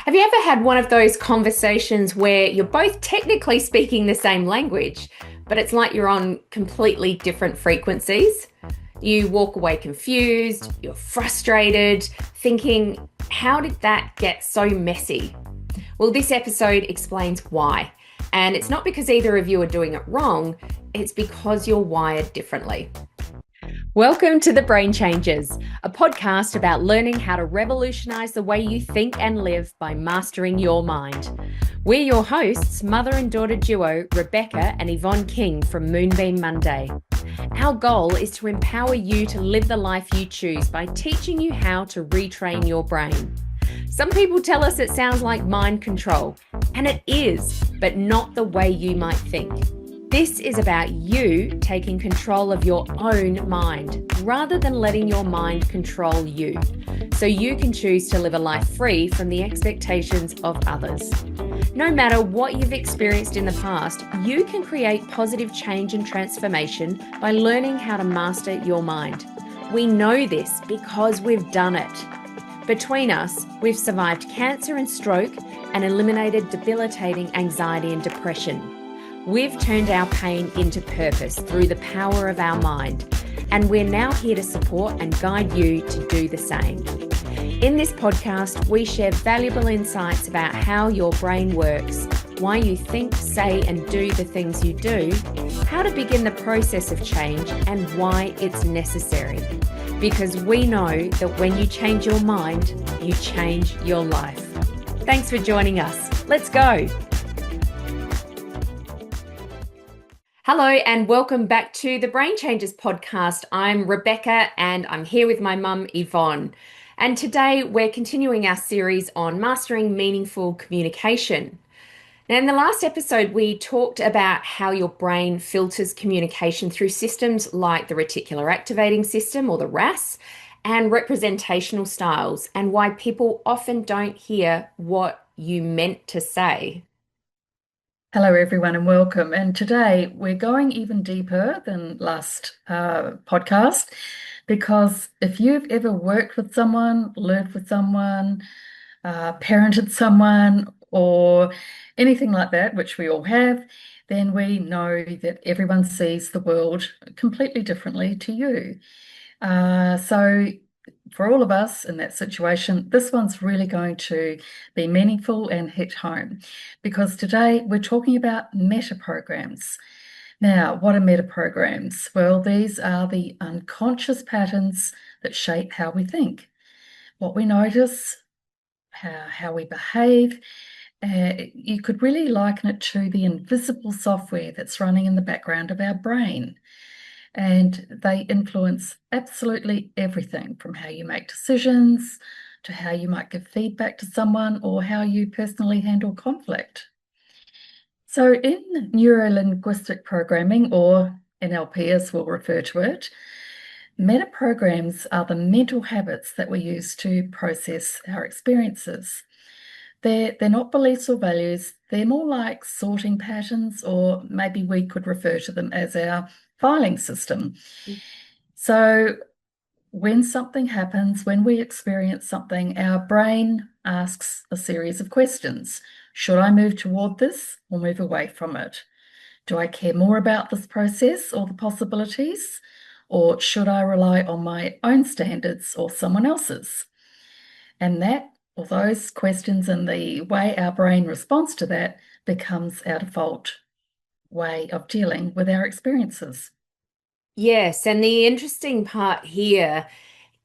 Have you ever had one of those conversations where you're both technically speaking the same language, but it's like you're on completely different frequencies? You walk away confused, you're frustrated, thinking, how did that get so messy? Well, this episode explains why. And it's not because either of you are doing it wrong, it's because you're wired differently. Welcome to The Brain Changers, a podcast about learning how to revolutionize the way you think and live by mastering your mind. We're your hosts, mother and daughter duo Rebecca and Yvonne King from Moonbeam Monday. Our goal is to empower you to live the life you choose by teaching you how to retrain your brain. Some people tell us it sounds like mind control, and it is, but not the way you might think. This is about you taking control of your own mind rather than letting your mind control you, so you can choose to live a life free from the expectations of others. No matter what you've experienced in the past, you can create positive change and transformation by learning how to master your mind. We know this because we've done it. Between us, we've survived cancer and stroke and eliminated debilitating anxiety and depression. We've turned our pain into purpose through the power of our mind, and we're now here to support and guide you to do the same. In this podcast, we share valuable insights about how your brain works, why you think, say, and do the things you do, how to begin the process of change, and why it's necessary. Because we know that when you change your mind, you change your life. Thanks for joining us. Let's go. Hello and welcome back to the Brain Changers podcast. I'm Rebecca and I'm here with my mum Yvonne. And today we're continuing our series on mastering meaningful communication. Now, in the last episode, we talked about how your brain filters communication through systems like the reticular activating system, or the RAS, and representational styles, and why people often don't hear what you meant to say. Hello, everyone, and welcome. And today we're going even deeper than last podcast, because if you've ever worked with someone, lived with someone, parented someone, or anything like that, which we all have, then we know that everyone sees the world completely differently to you. So for all of us in that situation, this one's really going to be meaningful and hit home, because today we're talking about meta programs. Now, what are meta programs? Well, these are the unconscious patterns that shape how we think, what we notice, how we behave. You could really liken it to the invisible software that's running in the background of our brain. And they influence absolutely everything from how you make decisions to how you might give feedback to someone or how you personally handle conflict. So in neuro-linguistic programming, or NLP as we'll refer to it, meta programs are the mental habits that we use to process our experiences. They're not beliefs or values, they're more like sorting patterns, or maybe we could refer to them as our filing system. So when something happens, when we experience something, our brain asks a series of questions. Should I move toward this or move away from it? Do I care more about this process or the possibilities? Or should I rely on my own standards or someone else's? And that, or those questions and the way our brain responds to that, becomes our default way of dealing with our experiences. Yes, and the interesting part here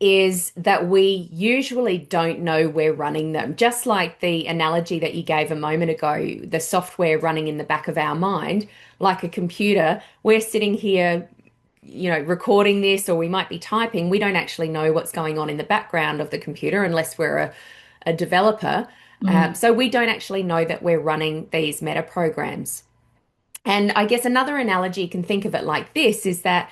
is that we usually don't know we're running them. Just like the analogy that you gave a moment ago, the software running in the back of our mind, like a computer, we're sitting here, recording this, or we might be typing. We don't actually know what's going on in the background of the computer unless we're a developer. So we don't actually know that we're running these meta programs. And I guess another analogy, you can think of it like this, is that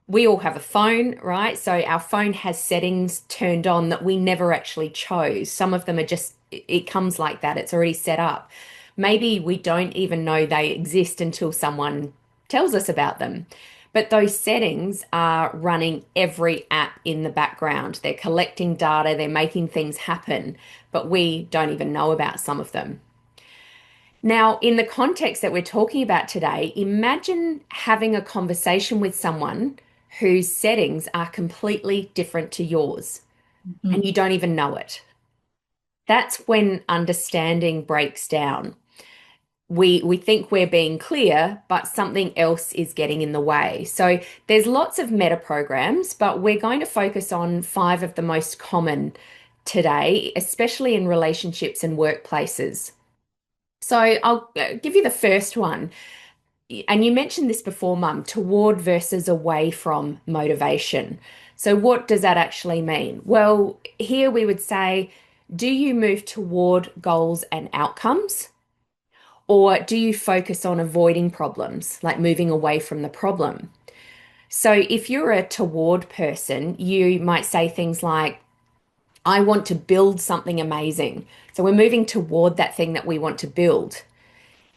we all have a phone, right? So our phone has settings turned on that we never actually chose. Some of them are just, it comes like that. It's already set up. Maybe we don't even know they exist until someone tells us about them. But those settings are running every app in the background. They're collecting data, they're making things happen, but we don't even know about some of them. Now, in the context that we're talking about today, imagine having a conversation with someone whose settings are completely different to yours and Mhm. you don't even know it. That's when understanding breaks down. We think we're being clear, but something else is getting in the way. So there's lots of meta programs, but we're going to focus on five of the most common today, especially in relationships and workplaces. So I'll give you the first one. And you mentioned this before, Mum, toward versus away from motivation. So what does that actually mean? Well, here we would say, do you move toward goals and outcomes? Or do you focus on avoiding problems, like moving away from the problem? So if you're a toward person, you might say things like, I want to build something amazing. So we're moving toward that thing that we want to build.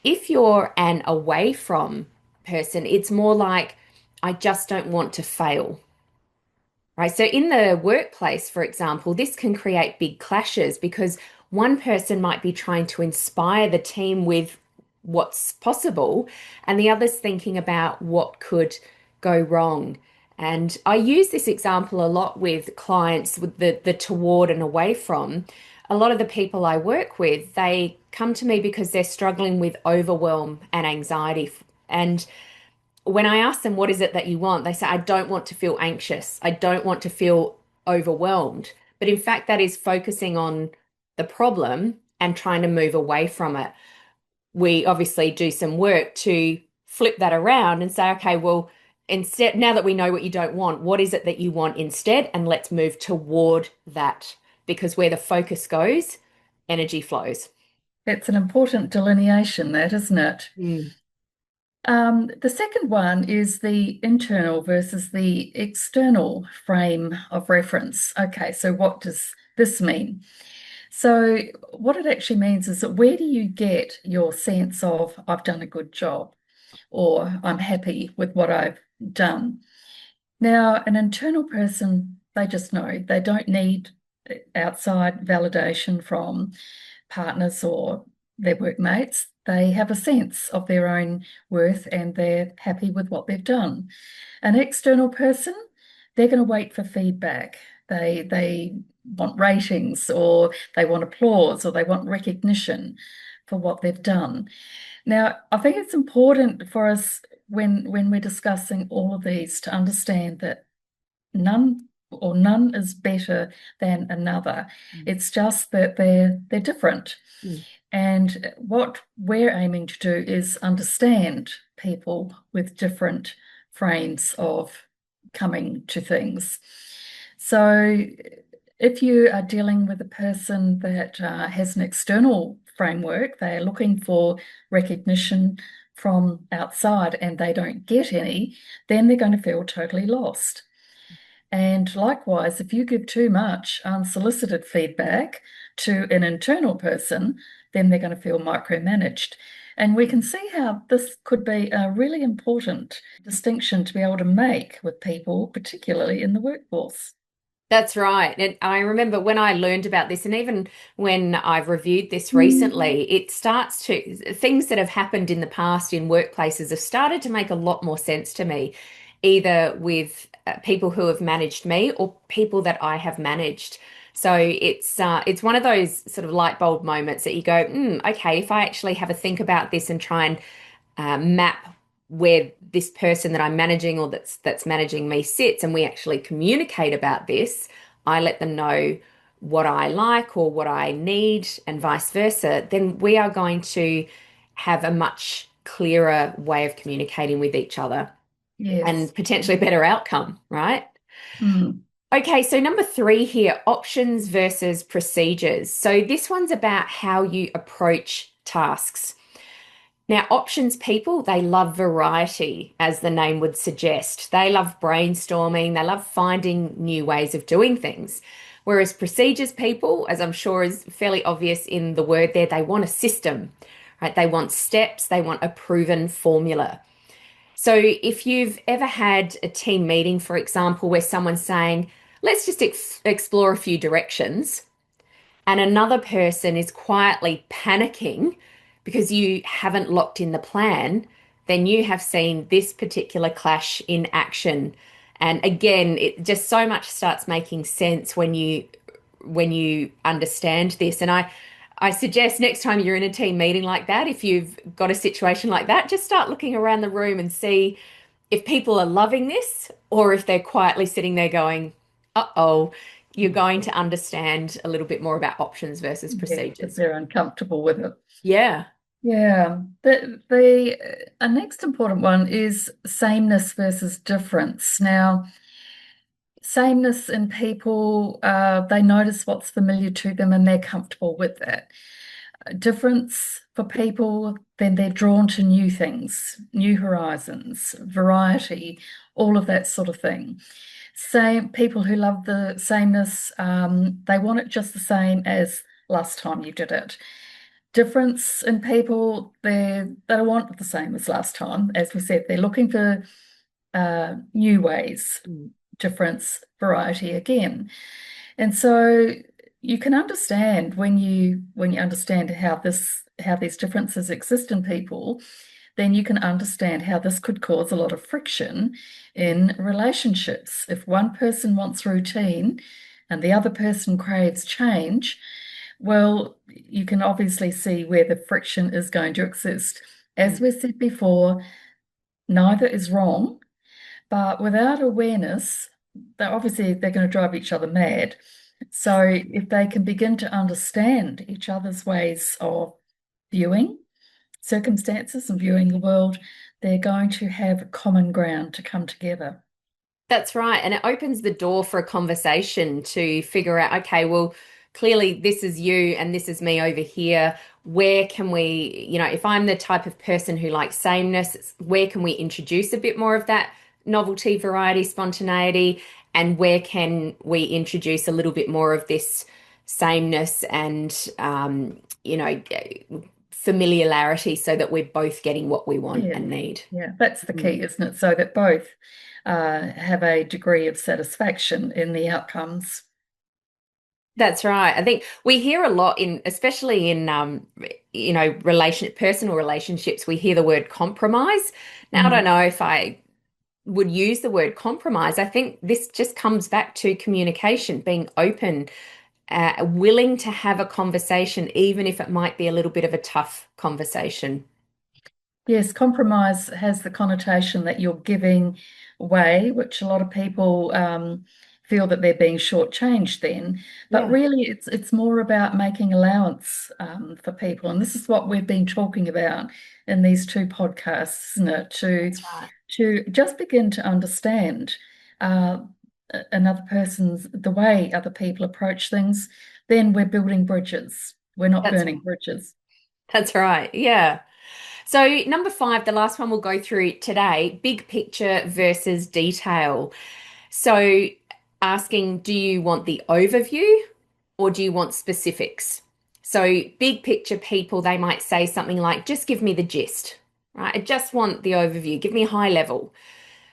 If you're an away from person, it's more like, I just don't want to fail. Right. So in the workplace, for example, this can create big clashes because one person might be trying to inspire the team with what's possible, and the other's thinking about what could go wrong. And I use this example a lot with clients with the toward and away from. A lot of the people I work with, they come to me because they're struggling with overwhelm and anxiety. And when I ask them, what is it that you want? They say, I don't want to feel anxious. I don't want to feel overwhelmed. But in fact, that is focusing on the problem and trying to move away from it. We obviously do some work to flip that around and say, okay, well, instead, now that we know what you don't want, what is it that you want instead? And let's move toward that because where the focus goes, energy flows. It's an important delineation, that, isn't it? Mm, The second one is the internal versus the external frame of reference. Okay, so what does this mean? So, what it actually means is that where do you get your sense of, I've done a good job, or I'm happy with what I've done? Now, an internal person, they just know they don't need outside validation from partners or their workmates. They have a sense of their own worth and they're happy with what they've done. An external person, they're going to wait for feedback. They want ratings or they want applause or they want recognition for what they've done. Now, I think it's important for us when we're discussing all of these to understand that none is better than another. It's just that they're different. mm, And what we're aiming to do is understand people with different frames of coming to things. So if you are dealing with a person that has an external framework, they are looking for recognition from outside and they don't get any, then they're going to feel totally lost. And likewise, if you give too much unsolicited feedback to an internal person, then they're going to feel micromanaged. And we can see how this could be a really important distinction to be able to make with people, particularly in the workforce. That's right. And I remember when I learned about this, and even when I've reviewed this Mm. recently, it starts to, things that have happened in the past in workplaces have started to make a lot more sense to me, either with people who have managed me or people that I have managed. So it's one of those sort of light bulb moments that you go, okay, if I actually have a think about this and try and map where this person that I'm managing or that's managing me sits, and we actually communicate about this. I let them know what I like or what I need, and vice versa. Then we are going to have a much clearer way of communicating with each other Yes. and potentially a better outcome, right? Mm. Okay, so number three here, options versus procedures. So this one's about how you approach tasks. Now, options people, they love variety, as the name would suggest. They love brainstorming, they love finding new ways of doing things. Whereas procedures people, as I'm sure is fairly obvious in the word there, they want a system, right? They want steps, they want a proven formula. So if you've ever had a team meeting, for example, where someone's saying, let's just explore a few directions, and another person is quietly panicking because you haven't locked in the plan, then you have seen this particular clash in action. And again, it just so much starts making sense when you understand this. And I suggest next time you're in a team meeting like that, if you've got a situation like that, just start looking around the room and see if people are loving this or if they're quietly sitting there going, uh-oh, you're going to understand a little bit more about options versus Yeah, if procedures. they're uncomfortable with it. Yeah. Yeah, the next important one is sameness versus difference. Now, sameness in people, they notice what's familiar to them and they're comfortable with that. Difference for people, then they're drawn to new things, new horizons, variety, all of that sort of thing. Same people who love the sameness, they want it just the same as last time you did it. Difference in people, they don't want it the same as last time. As we said, they're looking for new ways, Mm. difference, variety again. And so you can understand when you understand how these differences exist in people, then you can understand how this could cause a lot of friction in relationships. If one person wants routine and the other person craves change, well, you can obviously see where the friction is going to exist. As Mm. we said before, neither is wrong, but without awareness, they're going to drive each other mad. So if they can begin to understand each other's ways of viewing circumstances and viewing the world, they're going to have common ground to come together. That's right. And it opens the door for a conversation to figure out, okay, well, clearly this is you and this is me over here. Where can we, if I'm the type of person who likes sameness, where can we introduce a bit more of that novelty, variety, spontaneity? And where can we introduce a little bit more of this sameness and, familiarity so that we're both getting what we want Yeah, and need? yeah, that's the Mm. key, isn't it? So that both have a degree of satisfaction in the outcomes. That's right. I think we hear a lot especially in personal relationships, we hear the word compromise. Now, I don't Mm. know if I would use the word compromise. I think this just comes back to communication, being open, willing to have a conversation, even if it might be a little bit of a tough conversation. Yes, compromise has the connotation that you're giving way, which a lot of people feel that they're being shortchanged then. But Yeah, really, it's more about making allowance for people, and this is what we've been talking about in these two podcasts, isn't it? that's right. To just begin to understand uh, another person's the way other people approach things. Then we're building bridges. We're not That's burning right. bridges. That's right. Yeah. So, number five, the last one we'll go through today, big picture versus detail. So, asking, do you want the overview or do you want specifics? So, big picture people, they might say something like, just give me the gist, right? I just want the overview, give me high level.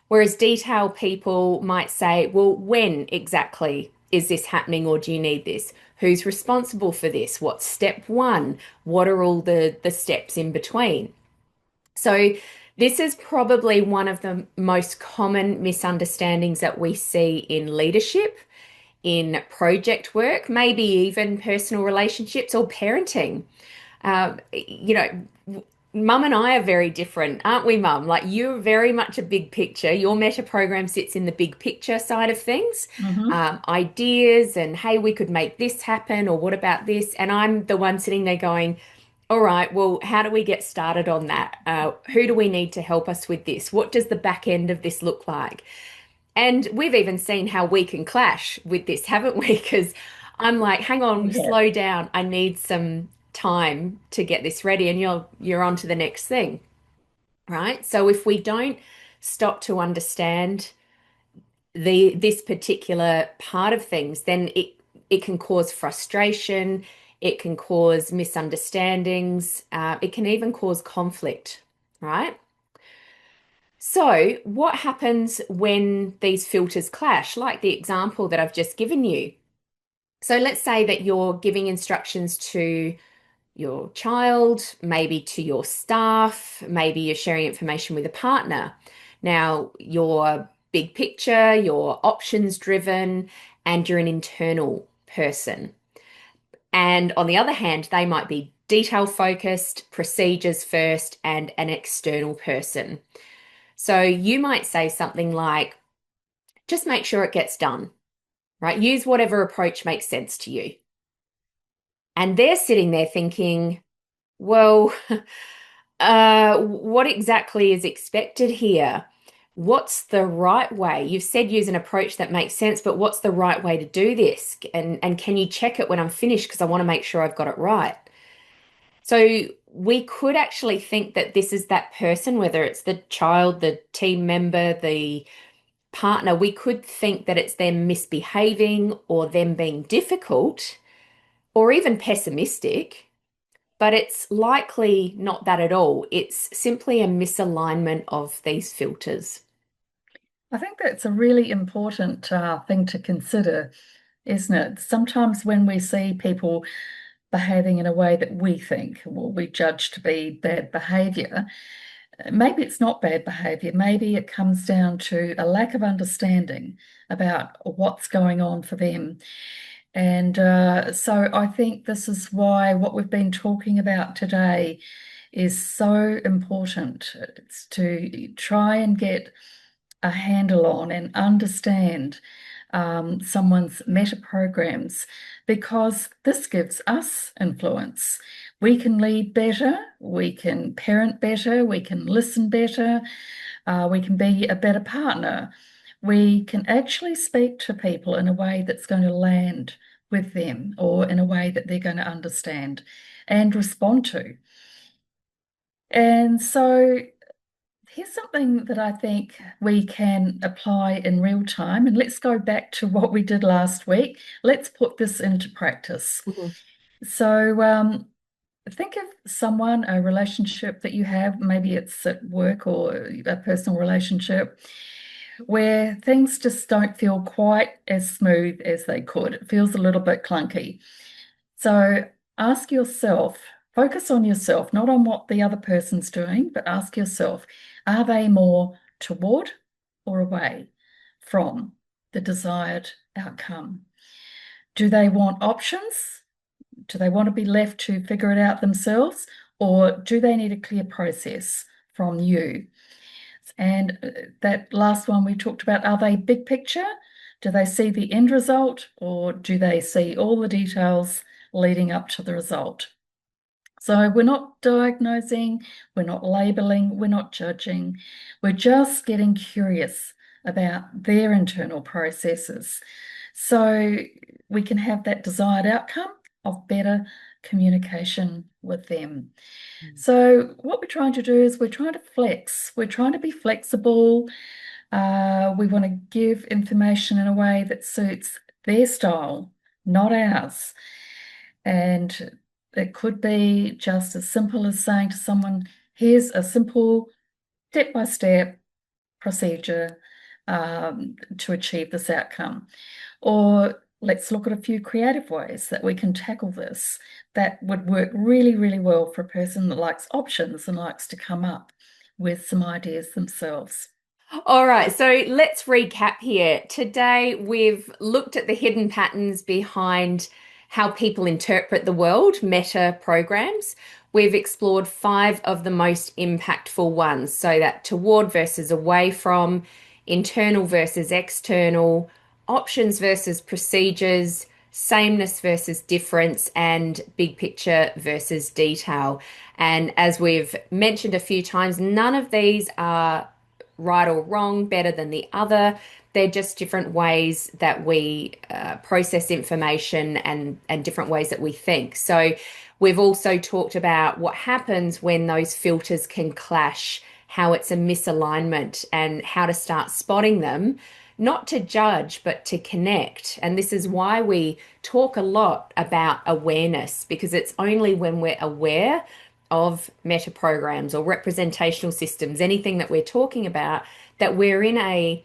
Whereas detail people might say, well, when exactly is this happening or do you need this? Who's responsible for this? What's step one? What are all the steps in between? So, this is probably one of the most common misunderstandings that we see in leadership, in project work, maybe even personal relationships or parenting. Mum and I are very different, aren't we, Mum? Like you're very much a big picture. Your meta program sits in the big picture side of things, Mhm. ideas, and hey, we could make this happen, or what about this? And I'm the one sitting there going, all right, well, how do we get started on that? Who do we need to help us with this? What does the back end of this look like? And we've even seen how we can clash with this, haven't we? Because I'm like, hang on, Yeah. slow down. I need some time to get this ready, and you're on to the next thing, right? So if we don't stop to understand this particular part of things, then it can cause frustration, it can cause misunderstandings, it can even cause conflict, right? So, what happens when these filters clash, like the example that I've just given you? So, let's say that you're giving instructions to your child, maybe to your staff, maybe you're sharing information with a partner. Now, you're big picture, you're options driven, and you're an internal person. And on the other hand, they might be detail focused, procedures first, and an external person. So you might say something like, just make sure it gets done, right? Use whatever approach makes sense to you. And they're sitting there thinking, well, what exactly is expected here? What's the right way? You've said use an approach that makes sense, but what's the right way to do this? And can you check it when I'm finished? Because I want to make sure I've got it right. So we could actually think that this is that person, whether it's the child, the team member, the partner, we could think that it's them misbehaving or them being difficult or even pessimistic. But it's likely not that at all. It's simply a misalignment of these filters. I think that's a really important thing to consider, isn't it? Sometimes when we see people behaving in a way that we think or we judge to be bad behavior, maybe it's not bad behavior. Maybe it comes down to a lack of understanding about what's going on for them. And so I think this is why what we've been talking about today is so important. It's to try and get a handle on and understand someone's meta programs because this gives us influence. We can lead better, we can parent better, we can listen better, we can be a better partner. We can actually speak to people in a way that's going to land with them or in a way that they're going to understand and respond to. And so here's something that I think we can apply in real time. And let's go back to what we did last week. Let's put this into practice. Mhm. So, think of someone, a relationship that you have, maybe it's at work or a personal relationship, where things just don't feel quite as smooth as they could. It feels a little bit clunky. So ask yourself, focus on yourself, not on what the other person's doing, but ask yourself, are they more toward or away from the desired outcome? Do they want options? Do they want to be left to figure it out themselves? Or do they need a clear process from you? And that last one we talked about, are they big picture? Do they see the end result or do they see all the details leading up to the result? So we're not diagnosing, we're not labeling, we're not judging. We're just getting curious about their internal processes. So we can have that desired outcome of better communication with them. So what we're trying to do is we're trying to flex. We're trying to be flexible. We want to give information in a way that suits their style, not ours. And it could be just as simple as saying to someone, here's a simple step-by-step procedure to achieve this outcome. Or let's look at a few creative ways that we can tackle this that would work really, really well for a person that likes options and likes to come up with some ideas themselves. All right, so let's recap here. Today, we've looked at the hidden patterns behind how people interpret the world, meta programs. We've explored five of the most impactful ones. So that toward versus away from, internal versus external, options versus procedures, sameness versus difference, and big picture versus detail. And as we've mentioned a few times, none of these are right or wrong, better than the other. They're just different ways that we process information and different ways that we think. So we've also talked about what happens when those filters can clash, how it's a misalignment, and how to start spotting them, not to judge, but to connect. And this is why we talk a lot about awareness, because it's only when we're aware of meta programs or representational systems, anything that we're talking about, that we're in a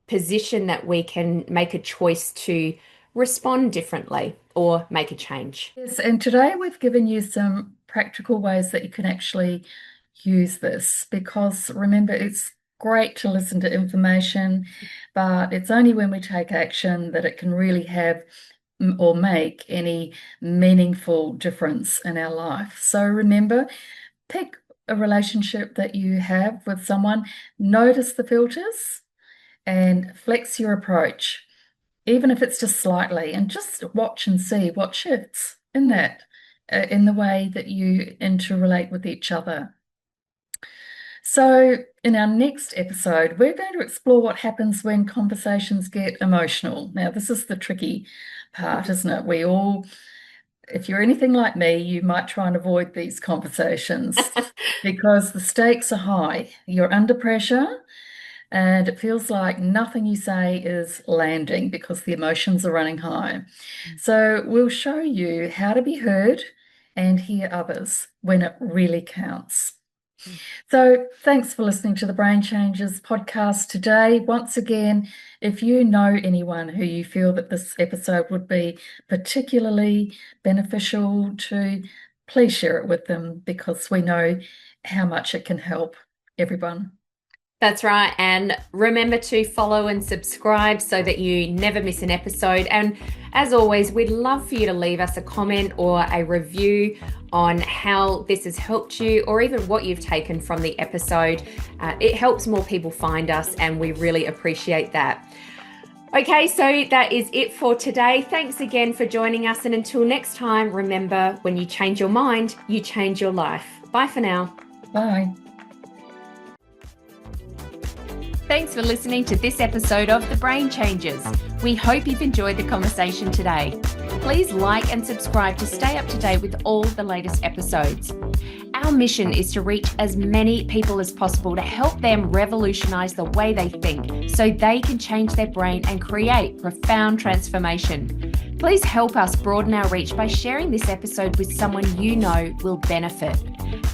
position that we can make a choice to respond differently or make a change. Yes, and today we've given you some practical ways that you can actually use this, because remember, it's great to listen to information, but it's only when we take action that it can really have or make any meaningful difference in our life. So remember, pick a relationship that you have with someone, notice the filters and flex your approach, even if it's just slightly, and just watch and see what shifts in that, in the way that you interrelate with each other. So in our next episode, we're going to explore what happens when conversations get emotional. Now, this is the tricky part, isn't it? We all, if you're anything like me, you might try and avoid these conversations because the stakes are high. You're under pressure and it feels like nothing you say is landing because the emotions are running high. So we'll show you how to be heard and hear others when it really counts. So thanks for listening to the Brain Changes podcast today. Once again, if you know anyone who you feel that this episode would be particularly beneficial to, please share it with them, because we know how much it can help everyone. That's right. And remember to follow and subscribe so that you never miss an episode. And as always, we'd love for you to leave us a comment or a review on how this has helped you, or even what you've taken from the episode. It helps more people find us, and we really appreciate that. Okay, so that is it for today. Thanks again for joining us. And until next time, remember, when you change your mind, you change your life. Bye for now. Bye. Thanks for listening to this episode of The Brain Changes. We hope you've enjoyed the conversation today. Please like and subscribe to stay up to date with all the latest episodes. Our mission is to reach as many people as possible to help them revolutionize the way they think so they can change their brain and create profound transformation. Please help us broaden our reach by sharing this episode with someone you know will benefit.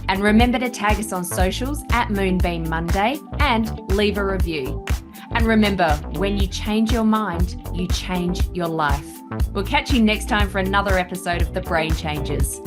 And remember to tag us on socials at Moonbeam Monday and leave a review. And remember, when you change your mind, you change your life. We'll catch you next time for another episode of The Brain Changes.